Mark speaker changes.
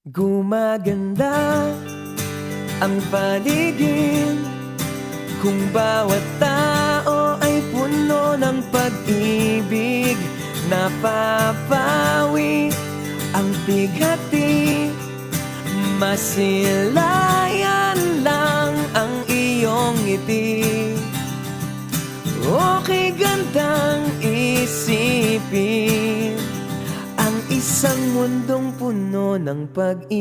Speaker 1: Gumaganda ang paligid kung bawat tao ay puno ng pag-ibig. Napapawi ang bighati, masilayan lang ang iyong ngiti. Okay gandang isipin ang isang mundong puno ng pag-ibig.